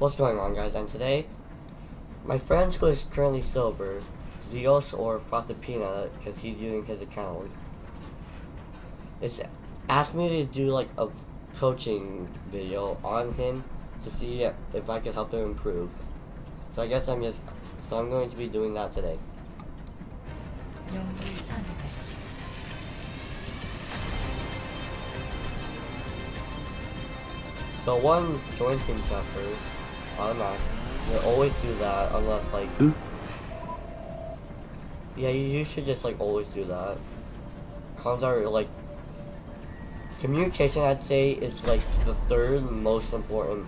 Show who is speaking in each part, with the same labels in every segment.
Speaker 1: What's going on, guys? And today, my friend who is currently silver, Zeos or Frosted Peanut, because he's using his account, is asked me to do like a coaching video on him to see if I could help him improve. So I guess I'm going to be doing that today. So one, join team chat first, automatic. You always do that unless like, yeah, you should just like always do that. Comms are like, communication I'd say is like the third most important,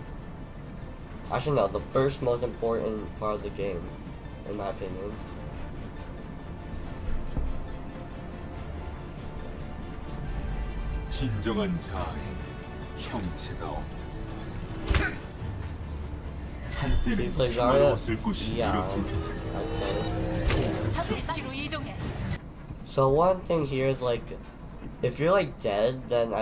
Speaker 1: actually no, the first most important part of the game, in my opinion.
Speaker 2: 진정한 자아에 형체가 없다. 한때는 힘없을 곳이 이렇게
Speaker 1: So one thing here is like, if you're like dead, then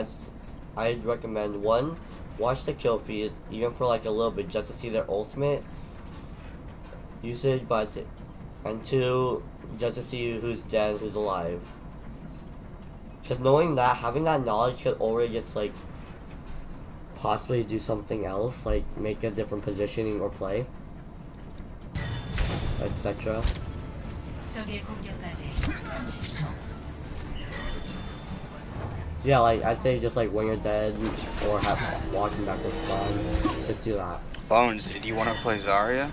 Speaker 1: I'd recommend one, watch the kill feed, even for like a little bit, just to see their ultimate usage, and two, just to see who's dead, who's alive. Because knowing that, having that knowledge could already just like possibly do something else, like make a different positioning or play, etc. Yeah, like I'd say just like when you're dead or walking backwards spawn, just do that.
Speaker 3: Bones, do you want to play Zarya?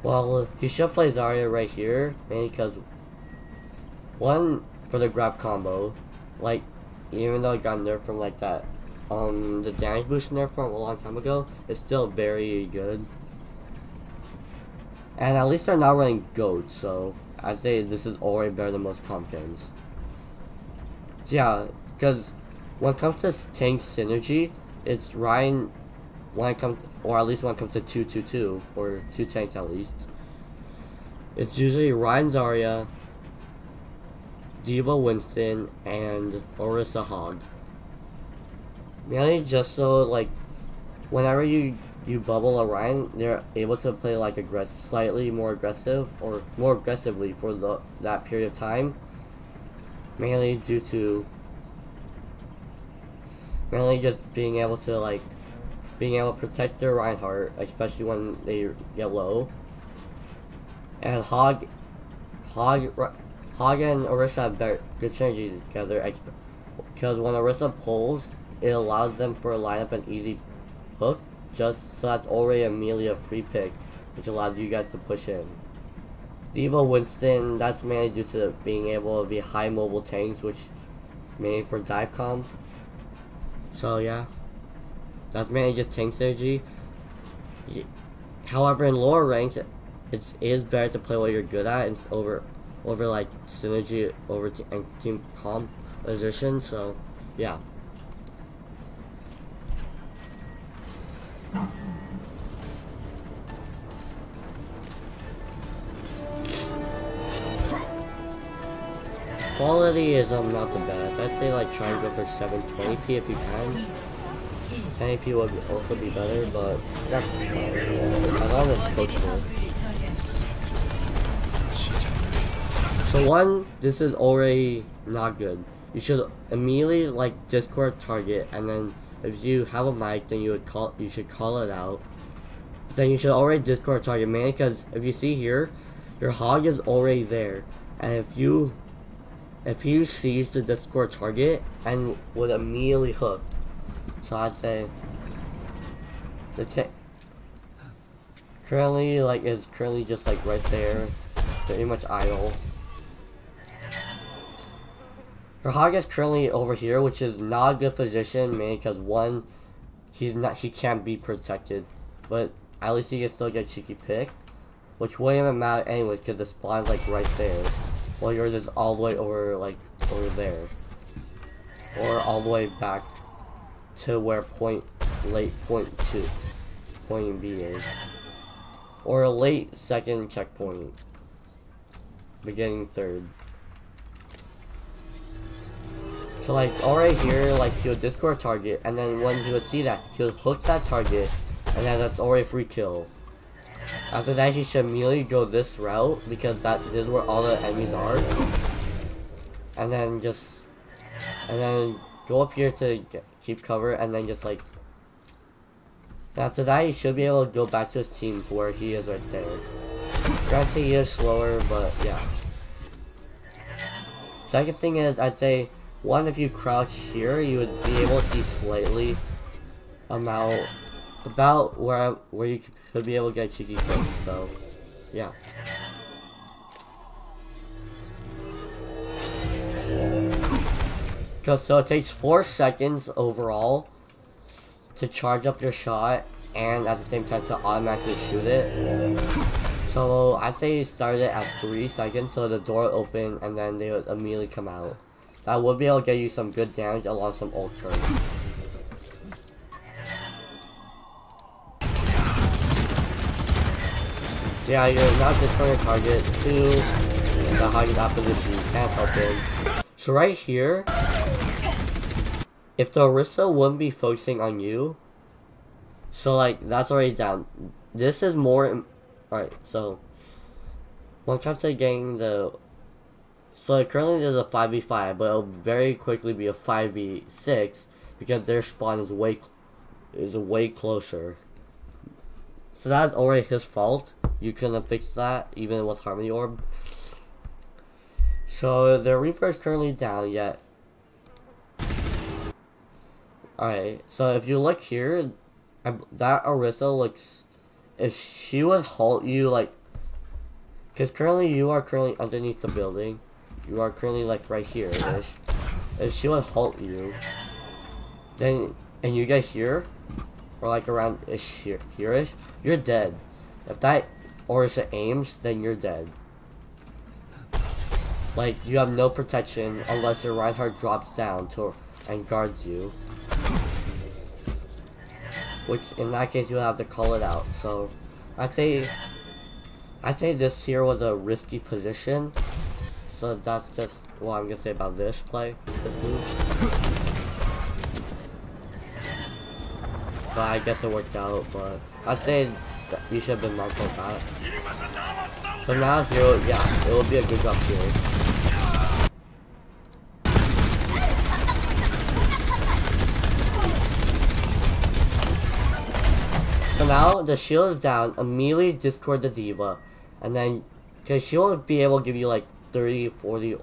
Speaker 1: Well, you should play Zarya right here, mainly because one, for the grab combo, like even though it got nerfed from like that, the damage boost nerf from a long time ago, it's still very good. And at least they're not running GOAT, so I'd say this is already better than most comp games. So yeah, because when it comes to tank synergy, it's Ryan when it comes, or at least when it comes to 2-2-2, or 2 tanks at least. It's usually Ryan Zarya, Diva Winston, and Orisa Hog. Mainly just so like whenever you bubble a Ryan, they're able to play like slightly more aggressive or more aggressively for that period of time. Mainly due to just being able to protect their Reinhardt, especially when they get low. And Hog and Orisa have good synergy together, because when Orisa pulls, it allows them for a lineup an easy hook, just so that's already immediately a free pick, which allows you guys to push in. Diva Winston, that's mainly due to being able to be high mobile tanks, which mainly for dive comp. So yeah, that's mainly just tank synergy. However, in lower ranks, it is better to play what you're good at over like synergy over team composition. So yeah. Quality is not the best. I'd say like try and go for 720p if you can. 1080p would also be better, but that's as long as coachable. So one, this is already not good. You should immediately like Discord target, and then if you have a mic, then you should call it out. But then you should already Discord target, mainly because if you see here, your Hog is already there, and if he sees the Discord target and would immediately hook. So I'd say the tank is currently just like right there, pretty much idle. Your Hog is currently over here, which is not a good position, mainly because one, he can't be protected, but at least he can still get cheeky pick, which wouldn't even matter anyway because the spawn's like right there. Well, you're just all the way over there, or all the way back to where point B is, or a late second checkpoint, beginning third. So like already here, like he'll Discord target, and then when he would see that, he'll hook that target, and then that's already a free kill. After that, you should immediately go this route because this is where all the enemies are. And then go up here to keep cover, and then just like. After that, you should be able to go back to his team to where he is right there. Granted, he is slower, but yeah. Second thing is, I'd say, one, if you crouch here, you would be able to see slightly about where you could be able to get a cheeky kill. So, yeah. So it takes 4 seconds overall to charge up your shot, and at the same time to automatically shoot it. So I'd say you start it at 3 seconds, so the door would open and then they would immediately come out. That would be able to get you some good damage along some ult turn. Yeah, you're not just trying to target to the highest opposition, you can't help it. So right here, if the Orisa wouldn't be focusing on you, so like that's already down. This is more. Alright, so when it comes to getting the. So currently there's a 5v5, but it'll very quickly be a 5v6 because their spawn is way closer. So that's already his fault. You couldn't fix that even with Harmony Orb. So the Reaper is currently down yet. Alright, so if you look here, that Orisa looks, if she would halt you like, because currently you are currently underneath the building, you are currently like right here-ish. If she would halt you, then, and you get here, or like around here-ish, you're dead. If that Orisa aims, then you're dead. Like, you have no protection unless your Reinhardt drops down and guards you. Which, in that case, you'll have to call it out. So, I'd say this here was a risky position. So that's just what I'm gonna say about this move. But I guess it worked out, but I'd say that you should have been mindful of that. So now here, yeah, it will be a good job here. So now the shield is down, immediately discord the diva, and then, cause she won't be able to give you like 30, 40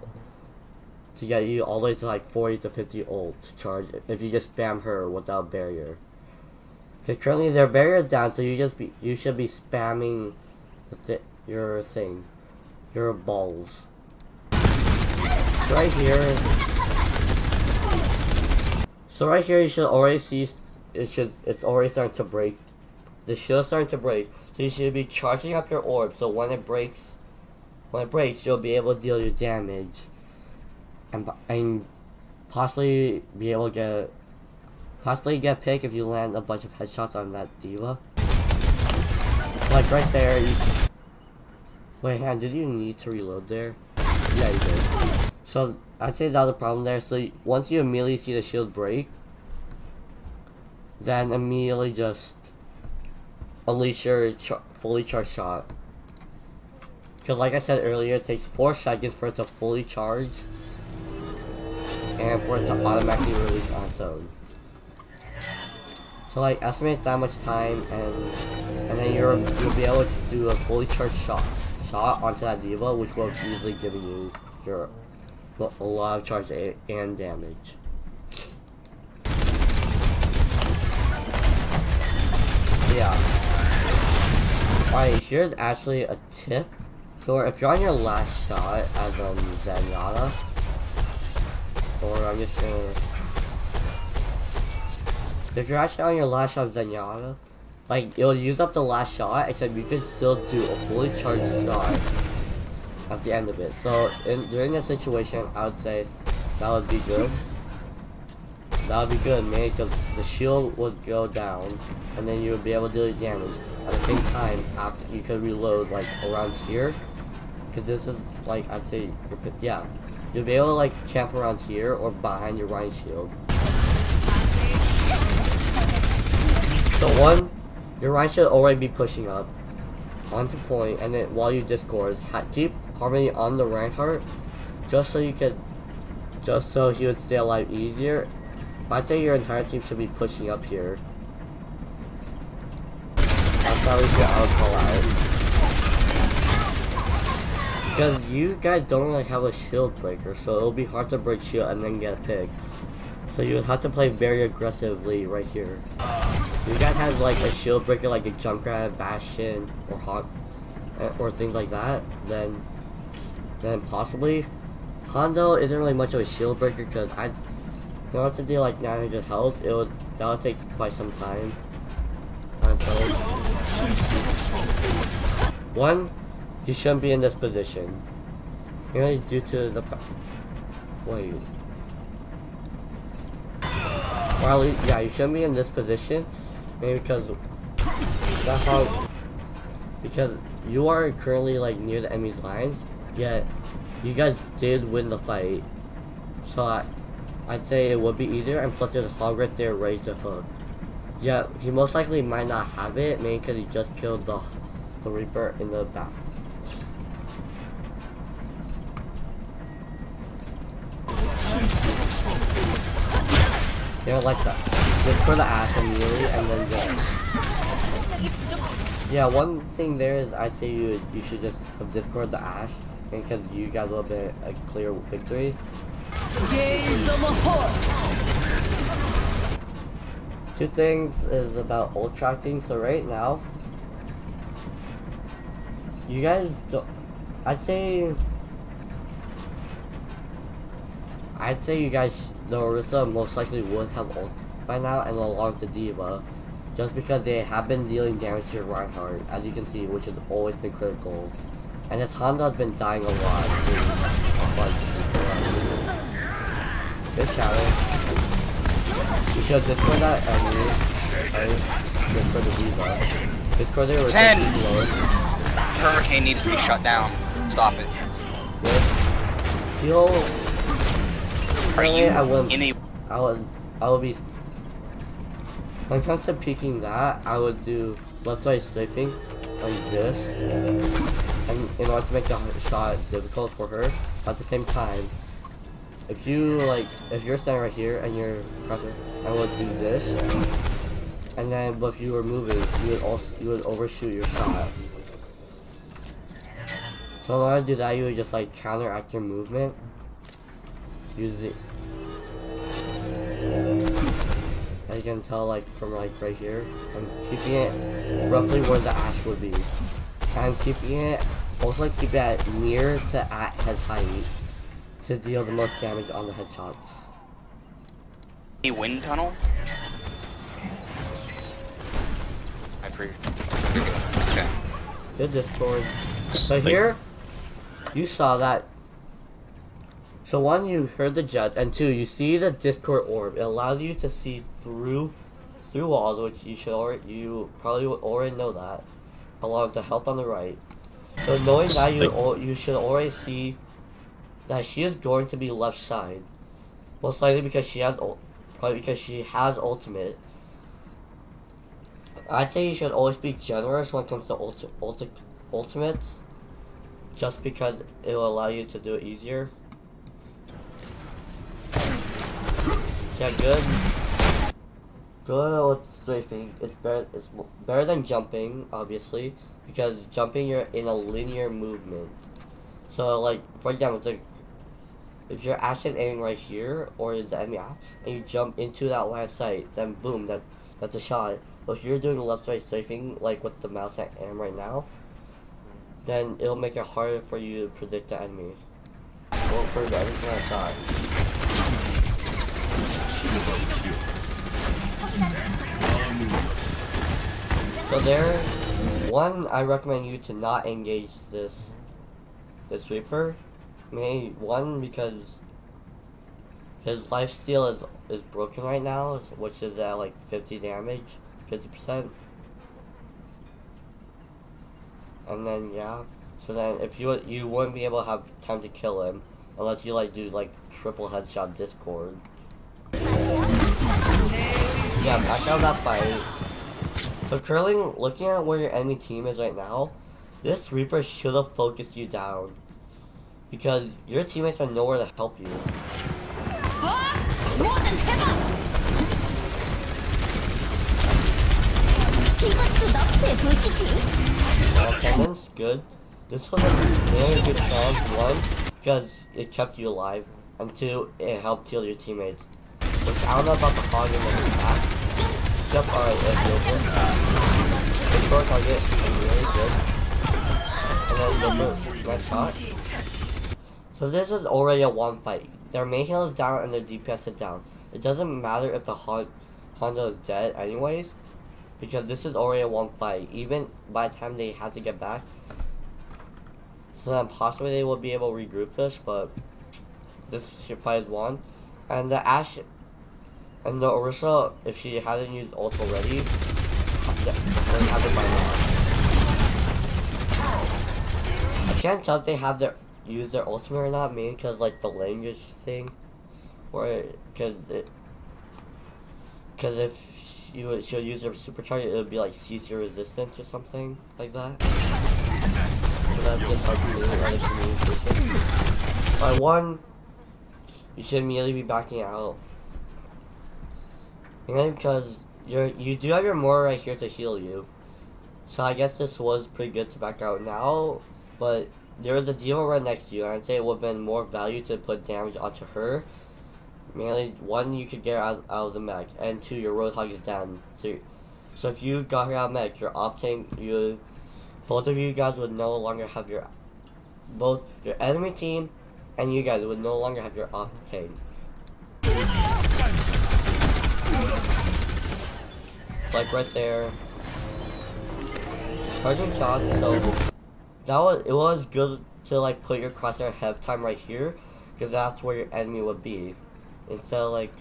Speaker 1: to get you all the way to like 40 to 50 ult charge if you just spam her without barrier. Cause currently their barrier is down, so you should be spamming your balls. Right here. So right here you should already see it's already starting to break. The shield's starting to break, so you should be charging up your orb, so when it breaks, you'll be able to deal your damage, and possibly be able to get pick if you land a bunch of headshots on that diva. Like right there, wait, Han, did you need to reload there? Yeah, you did. So I'd say that was a problem there. So once you immediately see the shield break, then immediately just unleash your fully charged shot. Because like I said earlier, it takes 4 seconds for it to fully charge and for it to automatically release on its own. So like estimate that much time, and then you'll be able to do a fully charged shot onto that diva, which will easily give you a lot of charge and damage. Yeah. Alright, here's actually a tip. So if you're on your last shot as Zenyatta, or I'm just gonna... So if you're actually on your last shot of Zenyatta, like, it'll use up the last shot, except you can still do a fully charged shot at the end of it. So during this situation, I would say that would be good. That would be good, man, because the shield would go down, and then you would be able to deal damage. At the same time, after you could reload like around here, because this is like, I'd say, yeah, you'll be able to like camp around here or behind your Ryan shield. So your Ryan should already be pushing up onto point, and then while you discord, keep Harmony on the Reinhardt, just so he would stay alive easier. But I'd say your entire team should be pushing up here. That's how we should call out. Because you guys don't really have a shield breaker, so it'll be hard to break shield and then get a pick. So you would have to play very aggressively right here. If you guys have like a shield breaker like a Junkrat, Bastion, or Hawk, or things like that, then possibly. Hondo isn't really much of a shield breaker because in order to do like 900 health, that would take quite some time. One, you shouldn't be in this position. Mainly due to the wait. Well, yeah, you shouldn't be in this position. Maybe because because you are currently like near the enemy's lines, yet you guys did win the fight. So I'd say it would be easier, and plus there's a hog right there ready to hook. Yeah, he most likely might not have it, maybe because he just killed the Reaper in the back. Yeah, like that. Just for the Ash immediately, and then yeah, one thing there is I'd say you should just have discord the Ash, because you guys will be a clear victory. Two things is about ult tracking. So right now, you guys don't. I'd say you guys, the Orisa most likely would have ult by now, and along with the D.Va, just because they have been dealing damage to your Reinhardt, as you can see, which has always been critical. And this Honda has been dying a lot. Good shadow. You should discord that enemy. Discord the D.Va. Discord there with
Speaker 3: 10! Hurricane needs to be shut down. Stop it.
Speaker 1: Good. He'll...
Speaker 3: Are you
Speaker 1: I would be... When it comes to peeking that, I would do left right strafing like this. And in order to make the shot difficult for her, at the same time, if you're standing right here and you're pressing, I would do this, and then but if you were moving, you would overshoot your shot. So in order to do that, you would just like counteract your movement. Use it. As you can tell, like from like right here, I'm keeping it roughly where the Ash would be. I'm keeping it, also like keep it near to at head height to deal the most damage on the headshots.
Speaker 3: A wind tunnel? I agree. Okay.
Speaker 1: Good discord. So here, you saw that. So one, you heard the jets, and two, you see the discord orb. It allows you to see through walls, which you probably already know that, along with the health on the right. So knowing that, you should already see that she is going to be left side, most likely because she has ultimate. I'd say you should always be generous when it comes to ultimates, just because it will allow you to do it easier. Yeah, good with strafing. It's better than jumping, obviously, because jumping you're in a linear movement. So like, for example, if your Ash is aiming right here, or the enemy Ash, and you jump into that line of sight, then boom, that's a shot. But if you're doing left-right strafing, like with the mouse I am right now, then it'll make it harder for you to predict the enemy. Well, for the enemy kind of shot. So there, one, I recommend you to not engage this Reaper. Maybe one, because his lifesteal is broken right now, which is at like 50 damage, 50%. And then yeah, so then if you wouldn't be able to have time to kill him unless you like do like triple headshot discord. Yeah, back out of that fight. So currently, looking at where your enemy team is right now, this Reaper should have focused you down. Because your teammates are nowhere to help you. Attendance, good. This was a very good chance, one, because it kept you alive, and two, it helped heal your teammates. Which I don't know about the hog and the attack. Yep, alright, it's over. The short target is really good. And then the nice shot. So this is already a one fight. Their main heal is down and their DPS is down. It doesn't matter if the Hanzo is dead anyways, because this is already a one fight. Even by the time they have to get back, so then possibly they will be able to regroup this, but this fight is won. And the Ashe and the Orisa, if she hasn't used ult already, doesn't have it by now. I can't tell if they have their use their ultimate or not, mainly because like the language thing, or because if she'll use her supercharge, it would be like CC resistance or something like that. So that's just hard to do on communication. By one, you should immediately be backing out. Mainly because you do have your Mora right here to heal you. So I guess this was pretty good to back out now, but there was a deal right next to you, and I'd say it would have been more value to put damage onto her. Mainly, one, you could get her out of the mech, and two, your Roadhog is down. So if you got her out of mech, your off tank, both of you guys would no longer have both your enemy team and you guys would no longer have your off tank. Like right there. Charging shots, so it was good to like put your crosshair ahead of time right here, because that's where your enemy would be. Instead of like,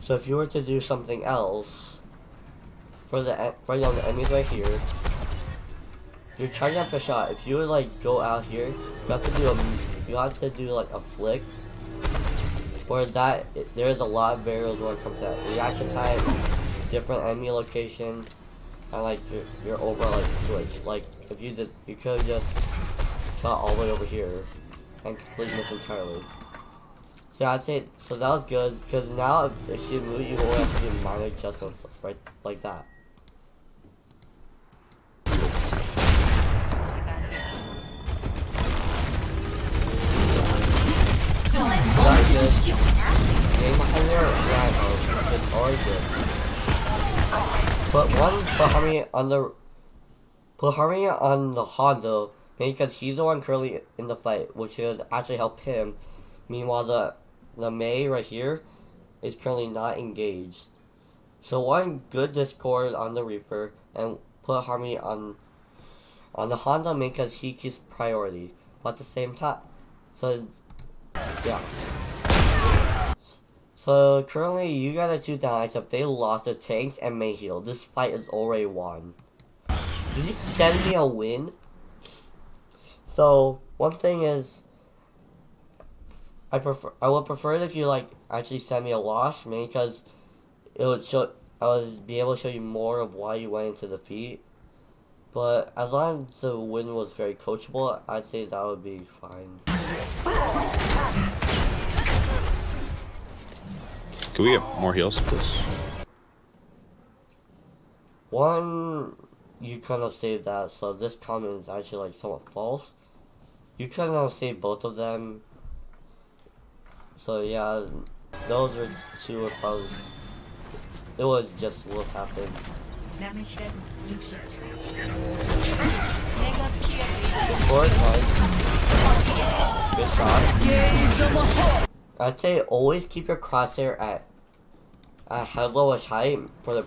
Speaker 1: so if you were to do something else for the enemies right here, you're charging up a shot. If you would like go out here, you have to do like a flick. Where there's a lot of variables when it comes to that. Reaction time, different enemy location, and like your overall like switch. Like if you could have just shot all the way over here and completely miss entirely. So I'd say that was good, because now if you move, you only have to do minor adjustments right like that. Put Harmony on the Hanzo, because he's the one currently in the fight, which would actually help him. Meanwhile, the Mei right here is currently not engaged. So one, good Discord on the Reaper, and put Harmony on the Hanzo main, because he keeps priority. But at the same time, so yeah. So currently you guys are 2 down, except they lost their tanks and Mei heal. This fight is already won. Did you send me a win? So one thing is, I would prefer it if you like actually send me a loss, mainly because it would I would be able to show you more of why you went into defeat. But as long as the win was very coachable, I'd say that would be fine.
Speaker 4: Can we get more heals, please?
Speaker 1: One, you couldn't have saved that, so this comment is actually like somewhat false. You couldn't have saved both of them. So yeah, those are two were probably, it was just what happened. Good shot. I'd say always keep your crosshair at lowish height for the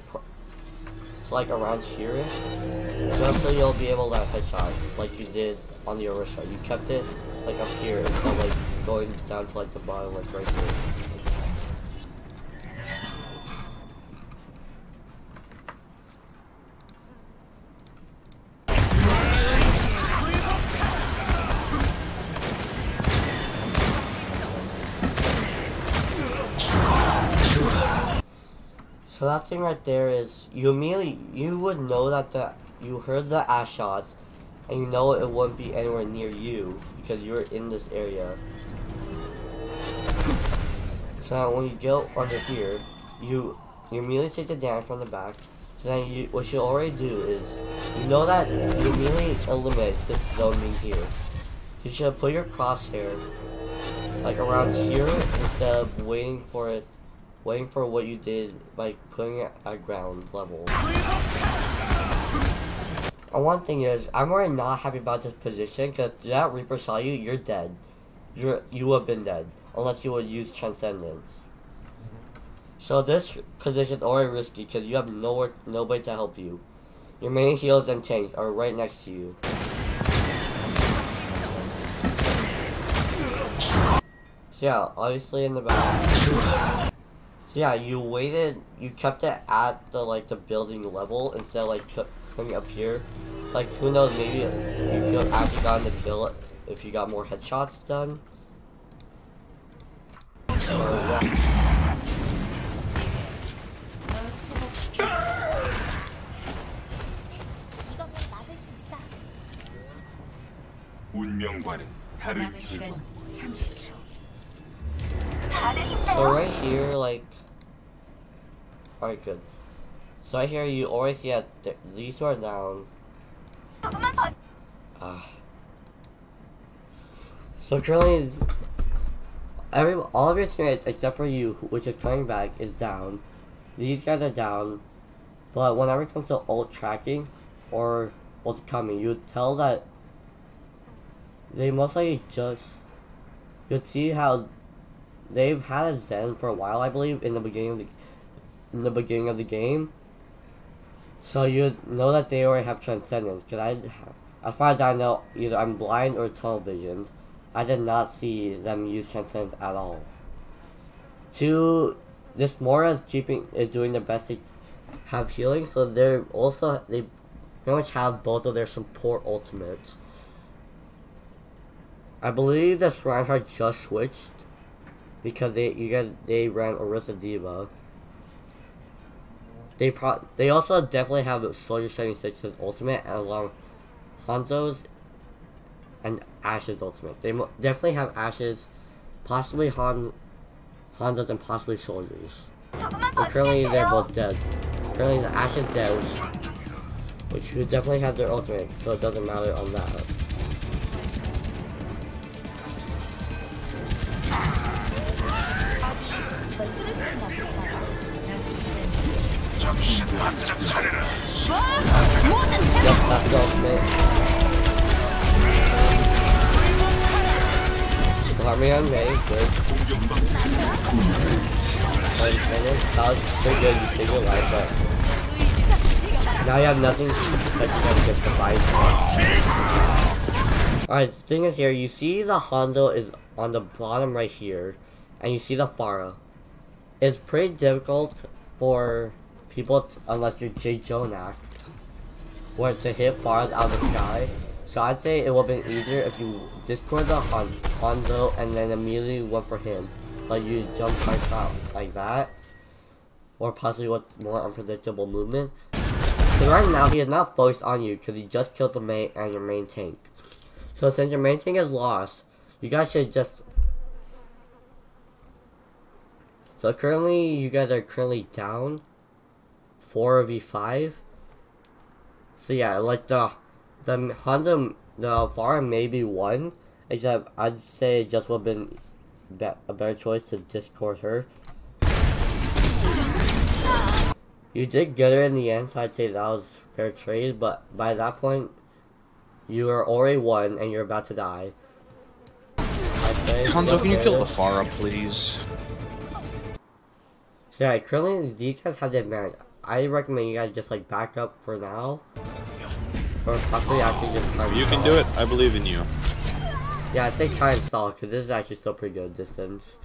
Speaker 1: like around here, just so you'll be able to headshot like you did on the Orisa. You kept it like up here instead of like going down to like the bottom, like right here. So So that thing right there is, you would know that you heard the ash shots, and you know it wouldn't be anywhere near you, because you're in this area. So now when you go under here, you immediately take the damage from the back. So then what you already do is, you know that you immediately eliminate this zoning here. You should put your crosshair like around here instead of waiting for what you did by putting it at ground level. And one thing is, I'm already not happy about this position, because if that Reaper saw you, you're dead. You would have been dead, unless you would use Transcendence. So this position is already risky, because you have nobody to help you. Your main heals and tanks are right next to you. So yeah, obviously in the back. So yeah, you kept it at the building level instead of putting it up here. Like, who knows, maybe you could have actually gotten the kill if you got more headshots done. So, yeah. So right here, alright, good. So right here, you always see that these two are down. So currently, all of your teammates except for you, which is coming back, is down. These guys are down, but whenever it comes to ult tracking or what's coming, you would tell that they most likely you'd see how they've had a Zen for a while, I believe, in the beginning of the game. So you know that they already have Transcendence, because as far as I know, either I'm blind or tunnel vision. I did not see them use Transcendence at all. This Mora is doing their best to have healing, so they pretty much have both of their support ultimates. I believe this Reinhardt just switched because they ran Orisa Diva. They also definitely have Soldier 76's ultimate, and along Hanzo's and Ash's ultimate. They definitely have Ash's, possibly Hanzo's, and possibly Soldier's. But currently they're both dead. Currently the Ash is dead, which definitely has their ultimate, so it doesn't matter on that. Yep, that's the ultimate. Harmony May, good. That was pretty good, you saved your life, but now you have nothing to protect you against the fight. Alright, the thing is here, you see the Hanzo is on the bottom right here, and you see the Pharah. It's pretty difficult for people, unless you're jayne, where to hit Pharah out of the sky. So I'd say it would have been easier if you discord the Hanzo and then immediately went for him. Like you jump right out like that. Or possibly what's more unpredictable movement. Because right now he is not focused on you because he just killed the mate and your main tank. So since your main tank is lost, you guys should just... So currently, you guys are currently down 4v5. So yeah, like the Hanzo, the Pharah maybe won, except I'd say it just would have been a better choice to discord her. You did get her in the end, so I'd say that was fair trade, but by that point, you are already won and you're about to die.
Speaker 4: Hanzo, can you kill the Pharah, please?
Speaker 1: So yeah, currently these guys have the advantage. I recommend you guys just like back up for now. Or possibly actually just try and
Speaker 4: You can do it, I believe in you.
Speaker 1: Yeah, I'd say try and stall, because this is actually still pretty good distance.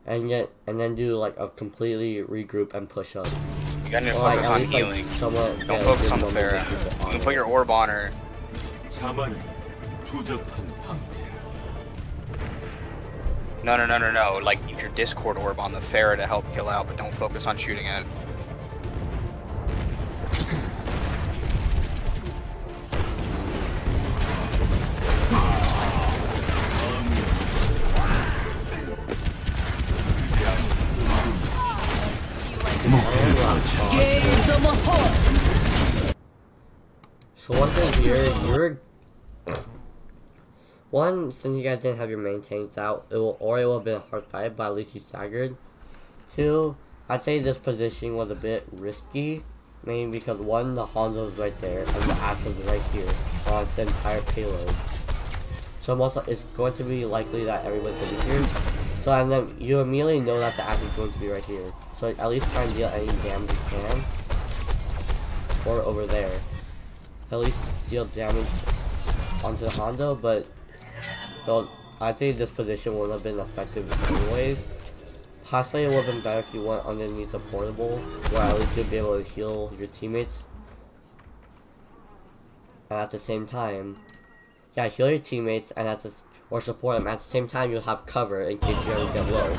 Speaker 1: And then do like a completely regroup and push up.
Speaker 3: You gotta focus on healing. Don't focus on the Pharah. You can put your orb on her. No. Like, use your Discord orb on the Pharah to help kill out, but don't focus on shooting at it.
Speaker 1: So one thing here, since you guys didn't have your main tanks out, it will have been a hard fight, but at least you staggered. 2, I'd say this position was a bit risky, mainly because 1, the Hanzo's right there, and the Axe is right here, on the entire payload. So it's going to be likely that everyone's going to be here. So and then you immediately know that the Axe is going to be right here. So at least try and deal any damage you can. Or over there. At least deal damage onto the Hanzo, but I'd say this position wouldn't have been effective anyways. Possibly it would have been better if you went underneath the portable, where at least you'd be able to heal your teammates. And at the same time, yeah, heal your teammates and or support them. At the same time, you'll have cover in case you ever get low.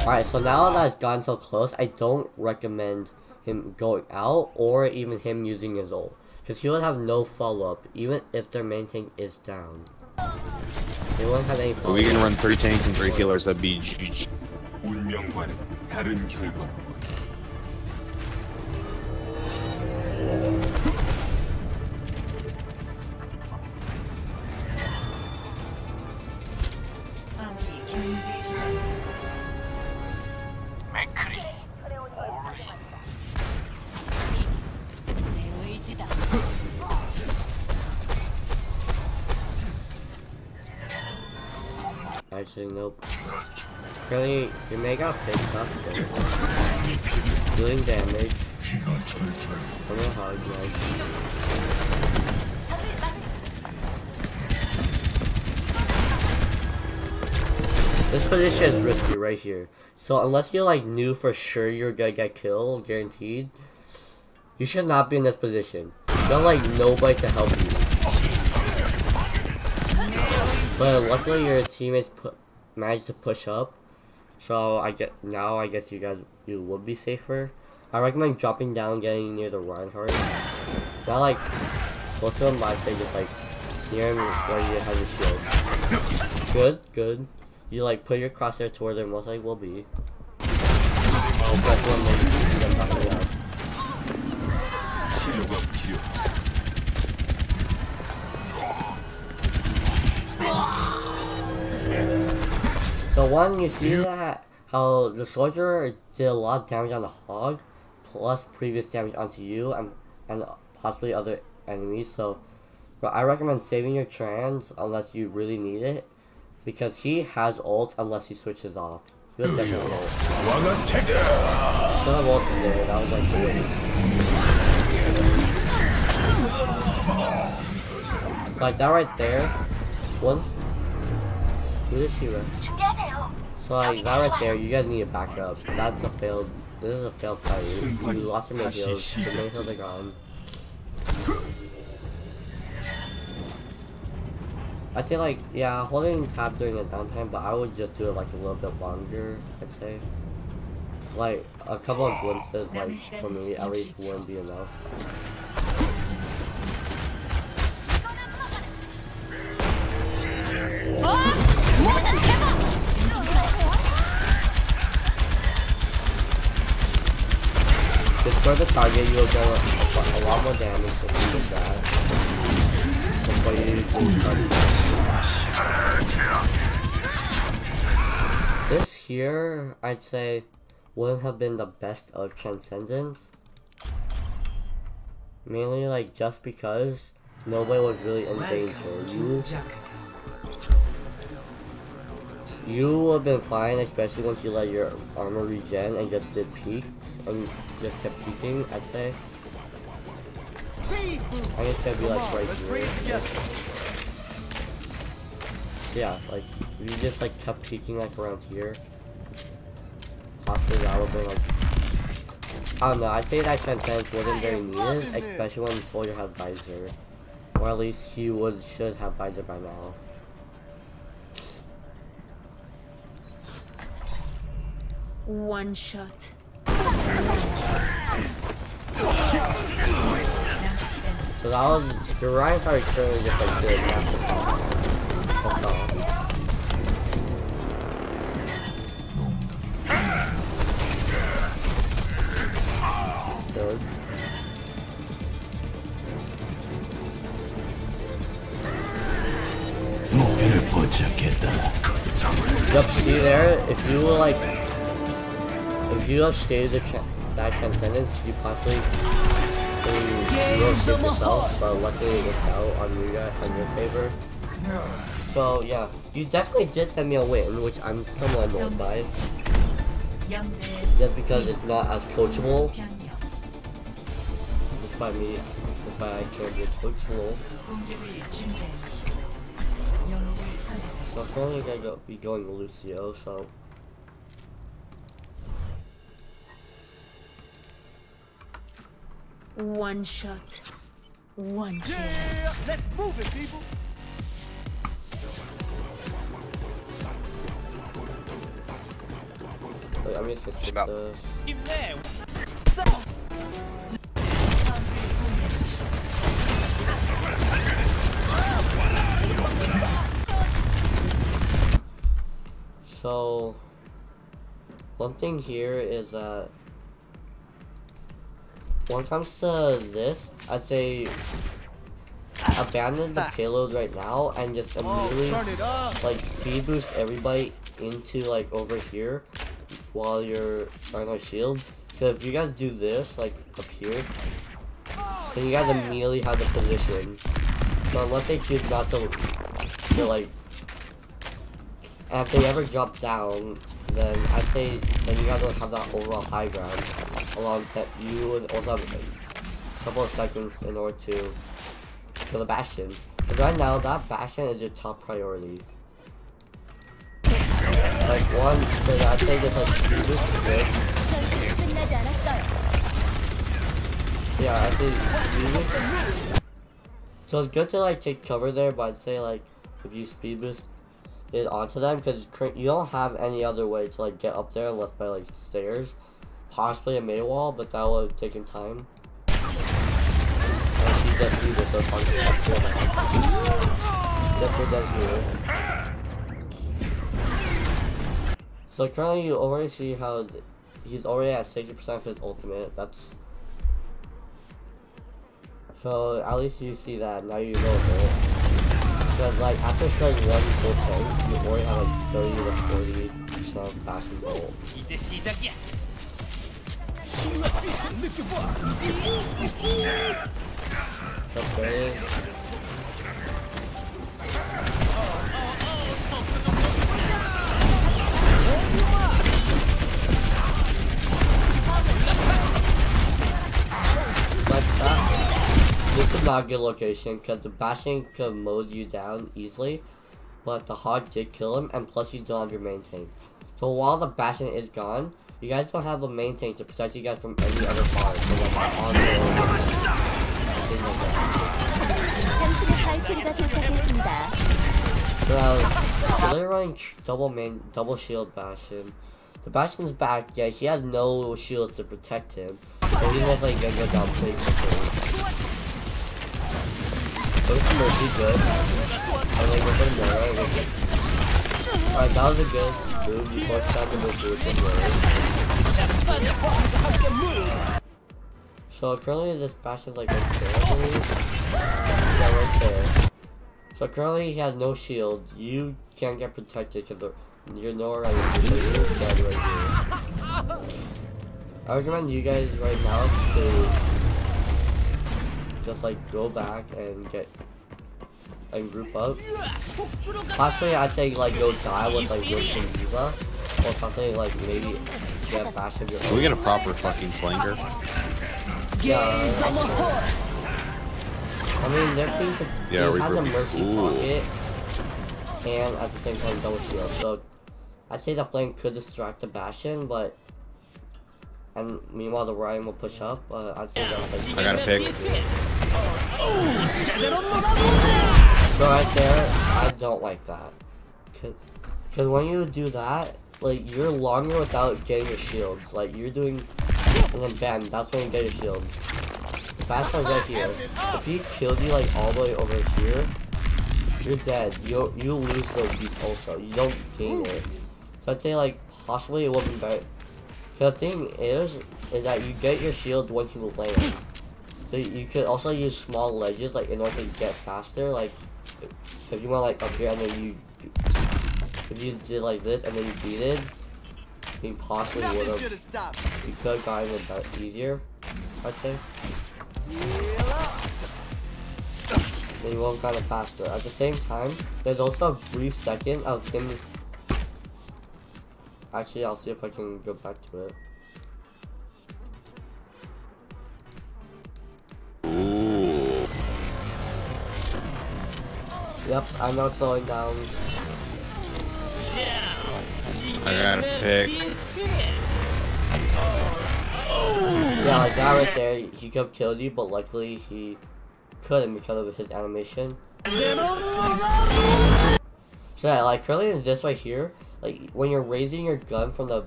Speaker 1: Alright, so now that it's gotten so close, I don't recommend him going out or even him using his ult. Because he would have no follow-up, even if their main tank is down. They won't have any follow-up.
Speaker 4: We can run 3 tanks and 3 killers, that'd be GG.
Speaker 1: Actually, nope. Currently, your mega picked up there. Doing damage. I'm gonna hug you guys. This position is risky right here. So unless you like knew for sure you're gonna get killed, guaranteed, you should not be in this position. You got like nobody to help you. But luckily your teammates managed to push up, so I guess you would be safer. I recommend dropping down, getting near the Reinhardt. Not like close to him, but I'd say just like near him where you have your shield. Good. You like put your crosshair towards where most likely will be. Oh, press one more. So one, you see that how the soldier did a lot of damage on the hog, plus previous damage onto you and possibly other enemies. So, but I recommend saving your trans unless you really need it, because he has ult unless he switches off. He was definitely ult. Should have ulted there. That was like the waste. Like that right there. Once. Who did she run? So like that right there, you guys need to back up. That's a failed. This is a failed fight. You lost your main heals. The main heals are gone. I say like, yeah, holding tab during the downtime, but I would just do it like a little bit longer, I'd say. Like a couple of glimpses, like for me at least, wouldn't be enough. Destroy the target, you'll get a lot more damage if you did that. Before you do this here, I'd say, wouldn't have been the best of Transcendence. Mainly like just because nobody was really in danger. You would have been fine, especially once you let your armor regen and just did peaks and just kept peeking, I'd say. I guess that'd be like right here. Yeah, like if you just like kept peeking like around here, possibly that would be like, I don't know. I'd say that Transcendence wasn't very needed, especially when the soldier has visor, or at least he should have visor by now.
Speaker 5: One shot.
Speaker 1: So that was your Reinhardt currently just like did massive Yup, see there? If you were like, if you have stated that transcendence, you possibly will save yourself, but luckily it worked out on your favor. So yeah, you definitely did send me a win, which I'm somewhat annoyed by. Just because it's not as coachable. Despite I can't be coachable. So currently I gotta be going to Lucio, so.
Speaker 5: One shot, one kill.
Speaker 6: Yeah, let's move it, people.
Speaker 1: Wait, I'm just gonna skip this. So, one thing here is that when it comes to this, I'd say abandon the payload right now and just immediately like speed boost everybody into like over here while you're on our shields. Because if you guys do this like up here, then you guys immediately have the position. So unless they choose not to like, and if they ever drop down, then I'd say then you guys don't have that overall high ground. Along that you would also have a couple of seconds in order to kill the Bastion. But right now, that Bastion is your top priority. Like one, so yeah, I'd say just like speed boost is good. Yeah, I'd say speed boost. So it's good to like take cover there, but I'd say like if you speed boost it onto them, because you don't have any other way to like get up there unless by like stairs. Possibly a May wall, but that would have taken time. And she does do this so far. So currently you already see how he's already at 60% of his ultimate. That's so at least you see that now you know it. Because like after starting one full tank, you already have like 30 to 40% of Bastion's ult. Okay. Like that. This is not a good location because the Bastion could mow you down easily, but the Hog did kill him, and plus you don't have your main tank. So while the Bastion is gone, you guys don't have a main tank to protect you guys from any other part. So like on things like that. So they're running double shield Bastion. The Bastion's back, yeah, he has no shield to protect him. So he's most likely gonna go down pretty quickly. So this is mostly good. And like we're gonna know, alright, that was a good move. You forced down the move with. So currently this Bastion's like right there, I believe. Yeah, right there. So currently he has no shield. You can't get protected because you're nowhere around the shield. You're dead right here. I recommend you guys right now to just like go back and group up. Possibly I'd say like go die with like Wish and Diva, or something like maybe get Bastion your own.
Speaker 4: Can we get a proper fucking flanker?
Speaker 1: Yeah. I mean, they're being he has a mercy pocket and at the same time double shield. So I'd say the flank could distract the Bastion, but and meanwhile the Ryan will push up. I'd say that like
Speaker 4: I gotta pick.
Speaker 1: So right there, I don't like that. Cause when you do that, like you're longer without getting your shields. Like you're doing, and then bam, that's when you get your shields. Fast one's right here. If he killed you like all the way over here, you're dead. You lose those beats also. You don't gain it. So I'd say like possibly it would be better. Cause the thing is that you get your shield once you land. So you could also use small ledges like in order to get faster. Like if you want like up here and then if you did like this and then you beat it, you possibly would have. You could have gotten it that easier, I'd say. Then you would have gotten it faster. At the same time, there's also a brief second of him. Actually, I'll see if I can go back to it. Yep, I know it's slowing down.
Speaker 4: I gotta pick.
Speaker 1: Yeah, like that right there, he could have killed you, but luckily he couldn't because of his animation. So yeah, like currently in this right here, like when you're raising your gun from the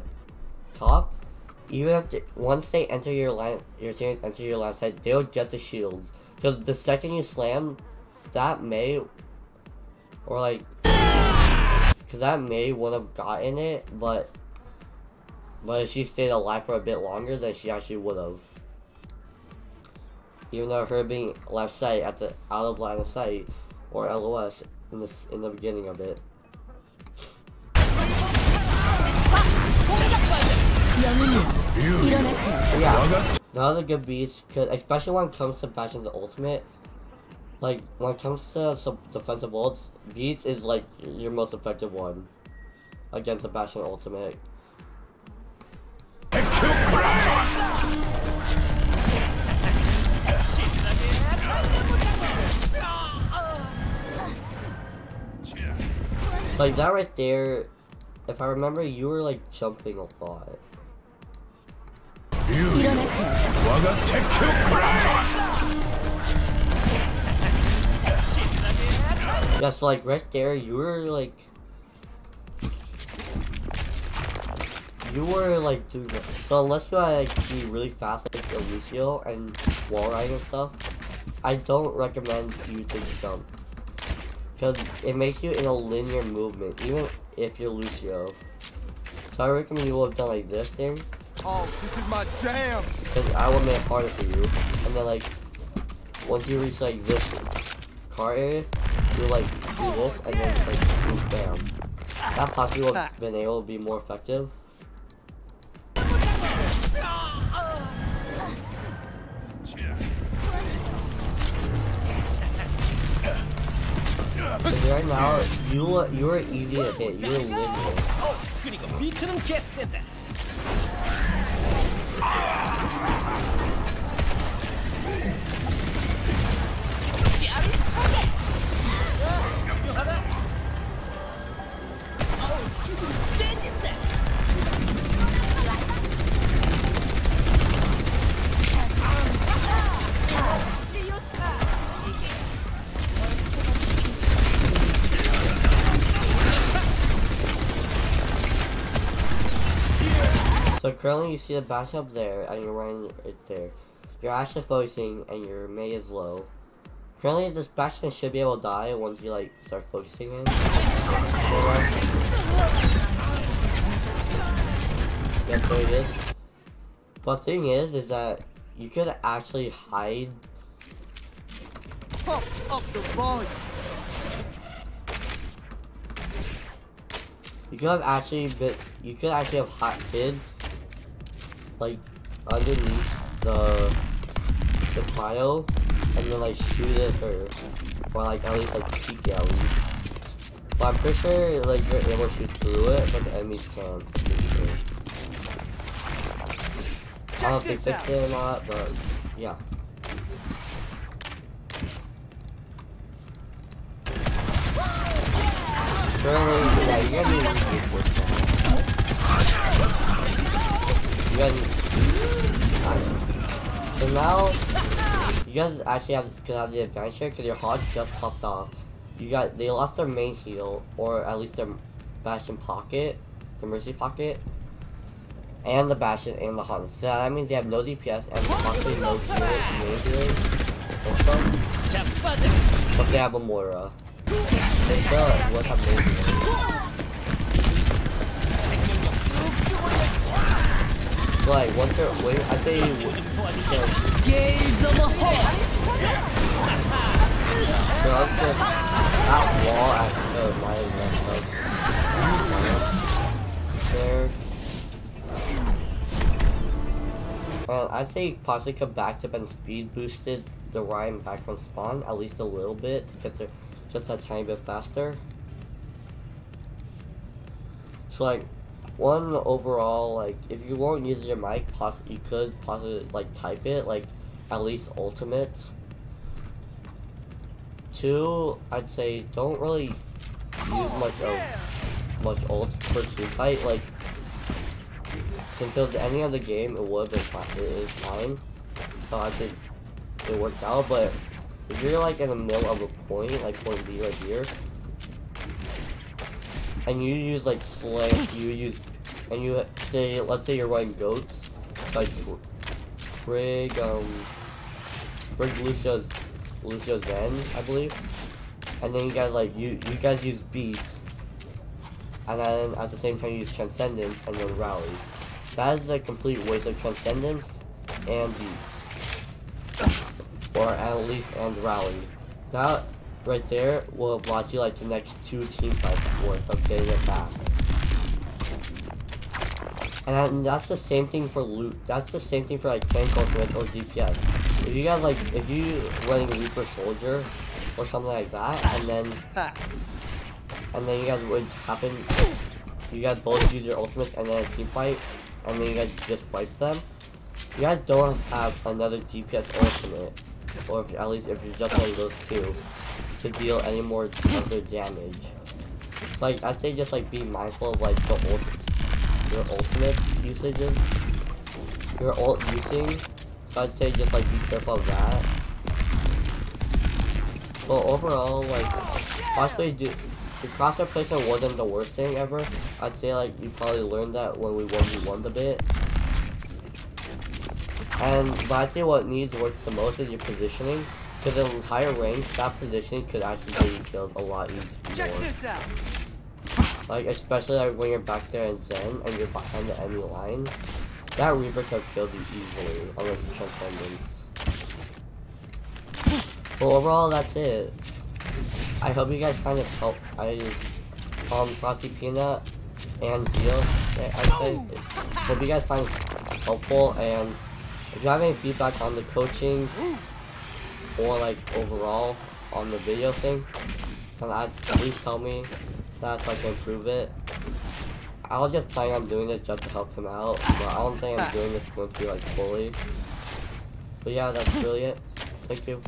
Speaker 1: top, even if once they enter your line, enter your line side, they'll get the shields. Because the second you slam, that may, or like, because that may would have gotten it, but if she stayed alive for a bit longer, then she actually would have. Even though her being left sight at the out of line of sight, or LOS in the beginning of it. Yeah, another good beats, cause especially when it comes to Bastion's ultimate, like when it comes to some defensive ults, beats is like your most effective one against the Bastion ultimate. Like that right there, if I remember, you were like jumping a lot. Yeah, so like right there, you were like doing that. So unless you like be really fast like a Lucio and wall riding and stuff, I don't recommend you to jump. Because it makes you in a linear movement, even if you're Lucio. So I recommend you would have done like this thing.
Speaker 6: Oh, this is my jam!
Speaker 1: Because I would make it harder for you. And then like, once you reach like this car area, you like do this and then like move bam. That possibly would have been able to be more effective. Because right now, you are easy to hit. You're linear. So currently you see the Bastion up there and you're running right there. You're actually focusing and your May is low. Currently this Bastion should be able to die once you like start focusing in. Yeah, so it is. But the thing is that you could actually hide.
Speaker 6: Pump up the volume.
Speaker 1: You could have actually have hid like underneath the pile and then like shoot at her, or like at least like peek at least. But I'm pretty sure like you're able to shoot through it, but the enemies can't. Sure. I don't know if they fixed it or not, but yeah. Currently, yeah, you gotta be really good with that. You guys, so now you guys actually could have the advantage here because your Hog just popped off. They lost their main heal, or at least their Bastion pocket, the Mercy pocket, and the Bastion and the Hunt. So that means they have no DPS and possibly no healing, main healing, also. But they have a Moira. They still would have main healing. Like, once they're, wait, I say you would. That wall actually might have messed up. there. And I'd say possibly come back to and speed boosted the Ryan back from spawn at least a little bit to get there just a tiny bit faster. So like one overall, like if you won't use your mic, you could possibly like type it like at least ultimate. 2, I'd say don't really use much ult for team fight. Like since it was the ending of the game, it would have been fine. It is fine. So I think it worked out. But if you're like in the middle of a point, like point B right here, and you use like slash, you say, let's say you're running goats, like Brig Lucio's Zen, I believe, and then you guys like you guys use beats, and then at the same time you use transcendence and then rally. That is a complete waste of transcendence and beats, or at least and rally. That right there will last you like the next 2 team fights worth of getting it back. And that's the same thing for loot. That's the same thing for like tank ultimate or DPS. If you guys like, if you running Reaper Soldier or something like that, and then you guys would happen, you guys both use your ultimates and then a team fight, and then you guys just wipe them. You guys don't have another DPS ultimate, or if, at least if you're just playing those 2, to deal any more other damage. Like I'd say just like be mindful of like your ultimate usages, your ult using. So I'd say just like be careful of that. But overall, like possibly the crosshair placement wasn't the worst thing ever. I'd say like you probably learned that when we 1v1'd a bit. But I'd say what needs work the most is your positioning. Because in higher range, that positioning could actually get you killed a lot easier.
Speaker 6: Check this out.
Speaker 1: Like especially like when you're back there in Zen and you're behind the enemy line, that Reaper could have killed you easily unless you transcendence. But overall, that's it. I hope you guys find this help. Frosty Peanut and Zio, I say. Hope you guys find it helpful, and if you have any feedback on the coaching or like overall on the video thing, then please tell me that so I can improve it. I was just planning on doing this just to help him out, but I don't think I'm doing this going to be like fully. But yeah, that's really it. Thank you.